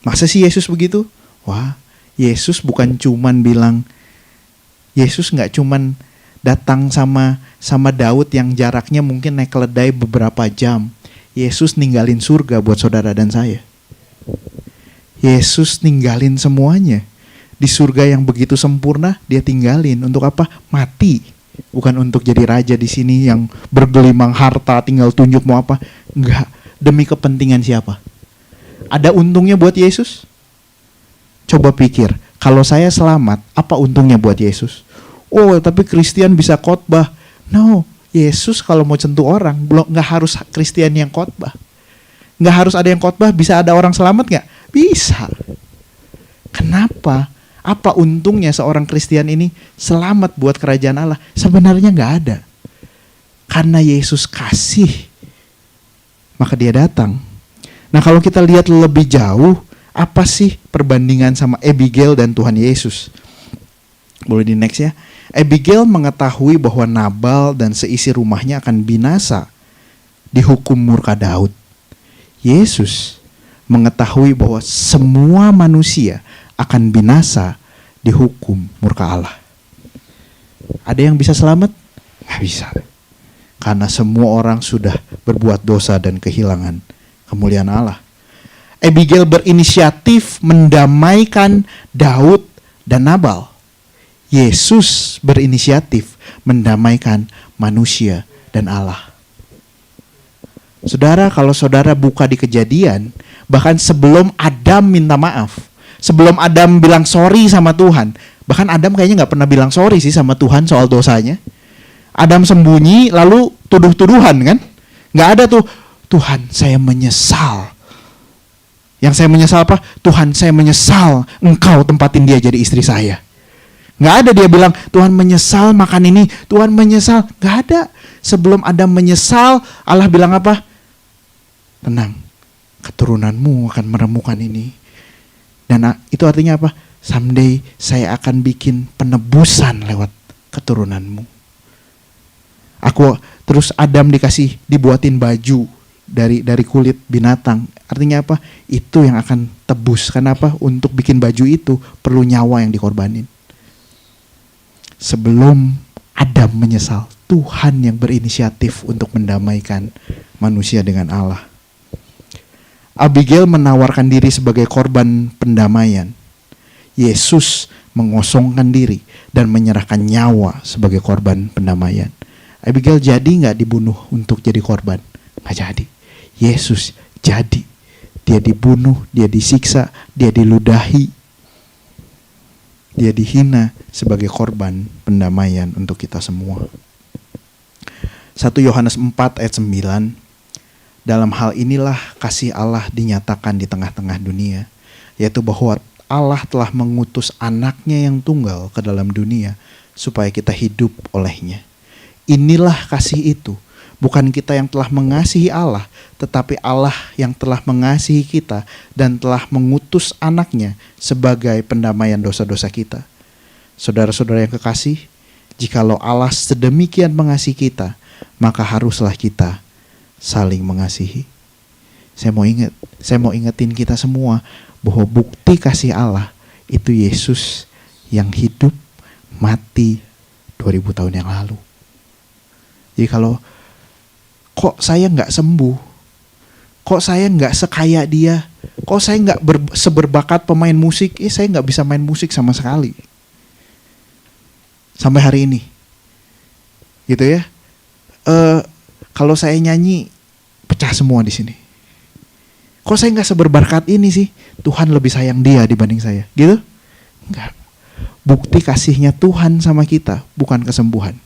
Masa sih Yesus begitu? Wah, Yesus bukan cuman bilang, Yesus nggak cuman datang sama Daud yang jaraknya mungkin naik keledai beberapa jam. Yesus ninggalin surga buat saudara dan saya. Yesus ninggalin semuanya. Di surga yang begitu sempurna, dia tinggalin. Untuk apa? Mati. Bukan untuk jadi raja di sini yang bergelimang harta, tinggal tunjuk mau apa. Enggak. Demi kepentingan siapa? Ada untungnya buat Yesus? Coba pikir, kalau saya selamat, apa untungnya buat Yesus? Oh, tapi Kristen bisa khotbah. No, Yesus kalau mau sentuh orang, nggak harus Kristen yang khotbah. Nggak harus ada yang khotbah, bisa ada orang selamat nggak? Bisa. Kenapa? Apa untungnya seorang Kristen ini selamat buat kerajaan Allah? Sebenarnya nggak ada. Karena Yesus kasih, maka dia datang. Nah, kalau kita lihat lebih jauh, apa sih perbandingan sama Abigail dan Tuhan Yesus? Boleh di next ya. Abigail mengetahui bahwa Nabal dan seisi rumahnya akan binasa dihukum murka Daud. Yesus mengetahui bahwa semua manusia akan binasa dihukum murka Allah. Ada yang bisa selamat? Nggak bisa. Karena semua orang sudah berbuat dosa dan kehilangan kemuliaan Allah. Abigail berinisiatif mendamaikan Daud dan Nabal. Yesus berinisiatif mendamaikan manusia dan Allah. Saudara, kalau saudara buka di Kejadian, bahkan sebelum Adam minta maaf, sebelum Adam bilang sorry sama Tuhan, bahkan Adam kayaknya gak pernah bilang sorry sih sama Tuhan soal dosanya. Adam sembunyi lalu tuduh-tuduhan kan. Gak ada tuh, Tuhan saya menyesal. Yang saya menyesal apa? Tuhan saya menyesal engkau tempatin dia jadi istri saya. Gak ada dia bilang, Tuhan menyesal makan ini, Tuhan menyesal. Gak ada. Sebelum Adam menyesal, Allah bilang apa? Tenang, keturunanmu akan menemukan ini. Dan itu artinya apa? Someday saya akan bikin penebusan lewat keturunanmu. Terus Adam dibuatin baju dari kulit binatang. Artinya apa? Itu yang akan tebus. Kenapa? Untuk bikin baju itu perlu nyawa yang dikorbanin. Sebelum Adam menyesal, Tuhan yang berinisiatif untuk mendamaikan manusia dengan Allah. Abigail menawarkan diri sebagai korban pendamaian. Yesus mengosongkan diri dan menyerahkan nyawa sebagai korban pendamaian. Abigail jadi gak dibunuh untuk jadi korban? Gak jadi. Yesus jadi. Dia dibunuh, dia disiksa, dia diludahi, dia dihina sebagai korban pendamaian untuk kita semua. 1 Yohanes 4 ayat 9. Dalam hal inilah kasih Allah dinyatakan di tengah-tengah dunia, yaitu bahwa Allah telah mengutus anaknya yang tunggal ke dalam dunia supaya kita hidup olehnya. Inilah kasih itu, bukan kita yang telah mengasihi Allah, tetapi Allah yang telah mengasihi kita dan telah mengutus anaknya sebagai pendamaian dosa-dosa kita. Saudara-saudara yang kekasih, jikalau Allah sedemikian mengasihi kita, maka haruslah kita saling mengasihi. Saya mau ingetin kita semua bahwa bukti kasih Allah itu Yesus yang hidup mati 2000 tahun yang lalu. Jadi kalau kok saya nggak sembuh, kok saya nggak sekaya dia, kok saya nggak seberbakat pemain musik, saya nggak bisa main musik sama sekali sampai hari ini, gitu ya. Kalau saya nyanyi pecah semua di sini. Kok saya nggak seberbakat ini sih? Tuhan lebih sayang dia dibanding saya, gitu? Enggak. Bukti kasihnya Tuhan sama kita bukan kesembuhan.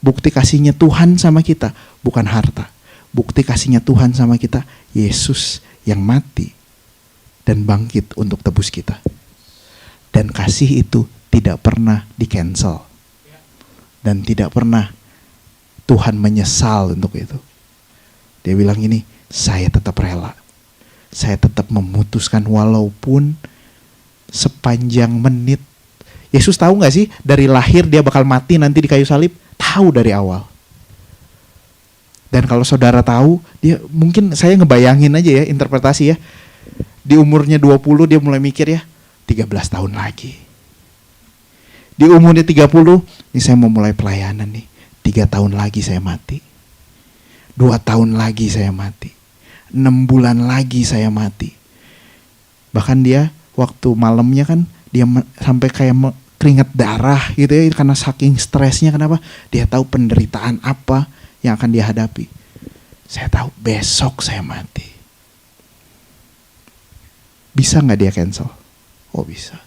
Bukti kasihnya Tuhan sama kita bukan harta. Bukti kasihnya Tuhan sama kita Yesus yang mati dan bangkit untuk tebus kita. Dan kasih itu tidak pernah di-cancel. Dan tidak pernah Tuhan menyesal untuk itu. Dia bilang gini, saya tetap rela. Saya tetap memutuskan walaupun sepanjang menit Yesus tahu gak sih dari lahir dia bakal mati nanti di kayu salib? Tahu dari awal. Dan kalau saudara tahu, dia mungkin saya ngebayangin aja ya, interpretasi ya. Di umurnya 20 dia mulai mikir ya, 13 tahun lagi. Di umurnya 30, ini saya mau mulai pelayanan nih. 3 tahun lagi saya mati. 2 tahun lagi saya mati. 6 bulan lagi saya mati. Bahkan dia waktu malamnya kan dia sampai kayak keringat darah gitu ya, karena saking stresnya. Kenapa? Dia tahu penderitaan apa yang akan dia hadapi. Saya tahu besok saya mati. Bisa gak dia cancel? Oh bisa.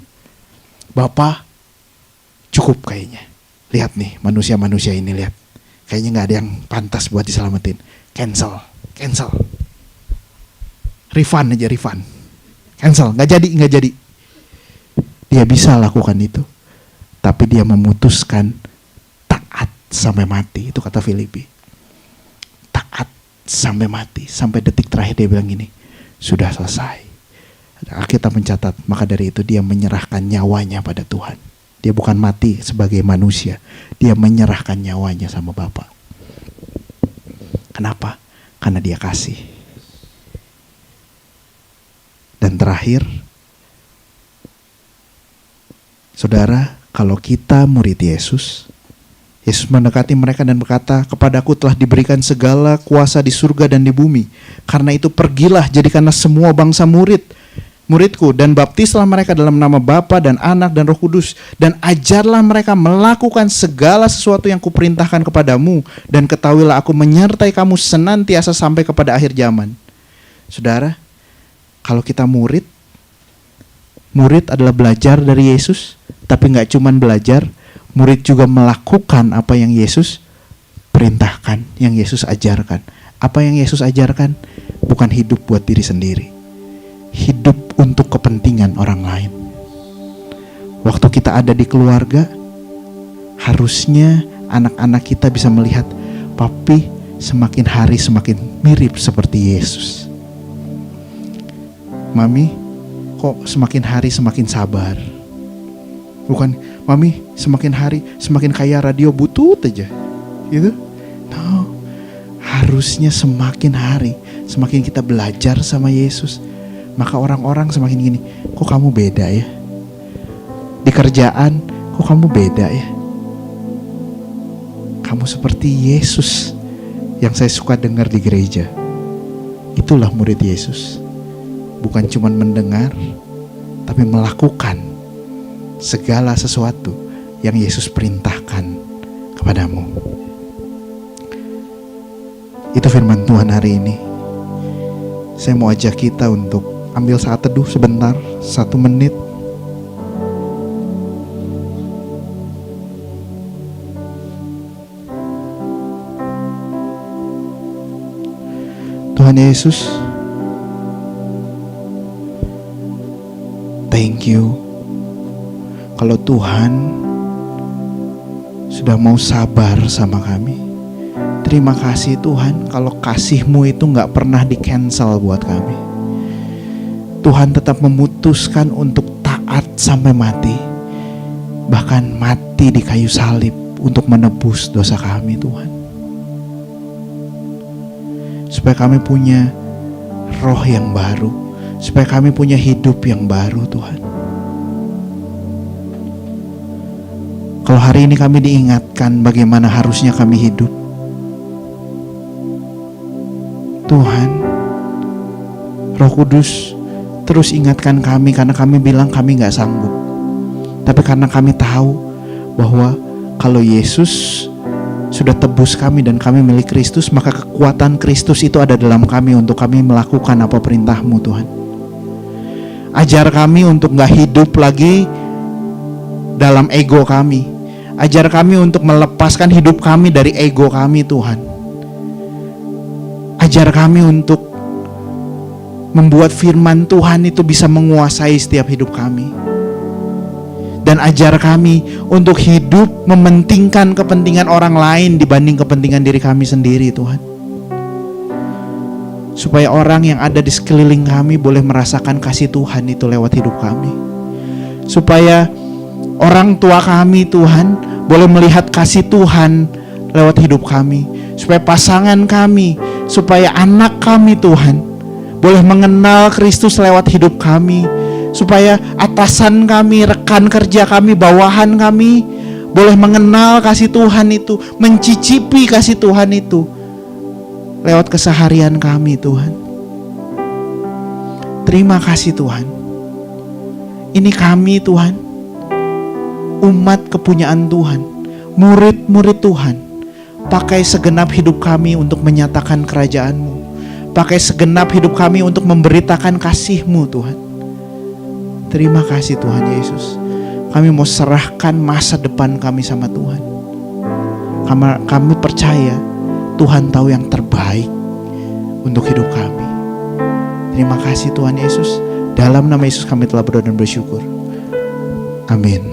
Bapak cukup kayaknya. Lihat nih manusia-manusia ini, lihat. Kayaknya gak ada yang pantas buat diselamatin. Cancel. Refund aja, refund. Cancel, gak jadi. Dia bisa lakukan itu. Tapi dia memutuskan taat sampai mati. Itu kata Filipi. Taat sampai mati. Sampai detik terakhir dia bilang gini, sudah selesai. Alkitab mencatat, maka dari itu dia menyerahkan nyawanya pada Tuhan. Dia bukan mati sebagai manusia. Dia menyerahkan nyawanya sama Bapa. Kenapa? Karena dia kasih. Dan terakhir, saudara, kalau kita murid Yesus, Yesus mendekati mereka dan berkata, kepadaku telah diberikan segala kuasa di surga dan di bumi. Karena itu pergilah, jadikanlah semua bangsa muridku, dan baptislah mereka dalam nama Bapa dan Anak dan Roh Kudus, dan ajarlah mereka melakukan segala sesuatu yang kuperintahkan kepadamu, dan ketahuilah aku menyertai kamu senantiasa sampai kepada akhir zaman. Saudara, kalau kita murid adalah belajar dari Yesus, tapi gak cuman belajar, murid juga melakukan apa yang Yesus perintahkan, yang Yesus ajarkan. Apa yang Yesus ajarkan? Bukan hidup buat diri sendiri, hidup untuk kepentingan orang lain. Waktu kita ada di keluarga, harusnya anak-anak kita bisa melihat, papi semakin hari semakin mirip seperti Yesus. Mami, kok semakin hari semakin sabar. Bukan, mami semakin hari semakin kaya radio butut aja gitu. No, harusnya semakin hari semakin kita belajar sama Yesus, maka orang-orang semakin gini, kok kamu beda ya? Di kerjaan, kok kamu beda ya? Kamu seperti Yesus yang saya suka dengar di gereja. Itulah murid Yesus. Bukan cuma mendengar, tapi melakukan segala sesuatu yang Yesus perintahkan kepadamu. Itu firman Tuhan hari ini. Saya mau ajak kita untuk ambil saat teduh sebentar, 1 menit. Tuhan Yesus, thank you. Kalau Tuhan sudah mau sabar sama kami. Terima kasih Tuhan, kalau kasih-Mu itu gak pernah di-cancel buat kami. Tuhan tetap memutuskan untuk taat sampai mati. Bahkan mati di kayu salib untuk menebus dosa kami Tuhan. Supaya kami punya roh yang baru, supaya kami punya hidup yang baru Tuhan. Kalau hari ini kami diingatkan bagaimana harusnya kami hidup, Tuhan, Roh Kudus terus ingatkan kami, karena kami bilang kami gak sanggup. Tapi karena kami tahu bahwa kalau Yesus sudah tebus kami dan kami milik Kristus, maka kekuatan Kristus itu ada dalam kami untuk kami melakukan apa perintah-Mu Tuhan. Ajar kami untuk gak hidup lagi dalam ego kami. Ajar kami untuk melepaskan hidup kami dari ego kami Tuhan. Ajar kami untuk membuat firman Tuhan itu bisa menguasai setiap hidup kami. Dan ajar kami untuk hidup mementingkan kepentingan orang lain dibanding kepentingan diri kami sendiri Tuhan. Supaya orang yang ada di sekeliling kami boleh merasakan kasih Tuhan itu lewat hidup kami. Supaya orang tua kami Tuhan boleh melihat kasih Tuhan lewat hidup kami. Supaya pasangan kami, supaya anak kami Tuhan boleh mengenal Kristus lewat hidup kami. Supaya atasan kami, rekan kerja kami, bawahan kami boleh mengenal kasih Tuhan itu, mencicipi kasih Tuhan itu lewat keseharian kami Tuhan. Terima kasih Tuhan. Ini kami Tuhan, umat kepunyaan Tuhan, murid-murid Tuhan. Pakai segenap hidup kami untuk menyatakan kerajaan-Mu. Pakai segenap hidup kami untuk memberitakan kasih-Mu Tuhan. Terima kasih Tuhan Yesus. Kami mau serahkan masa depan kami sama Tuhan. Kami percaya Tuhan tahu yang terbaik untuk hidup kami. Terima kasih Tuhan Yesus. Dalam nama Yesus kami telah berdoa dan bersyukur. Amin.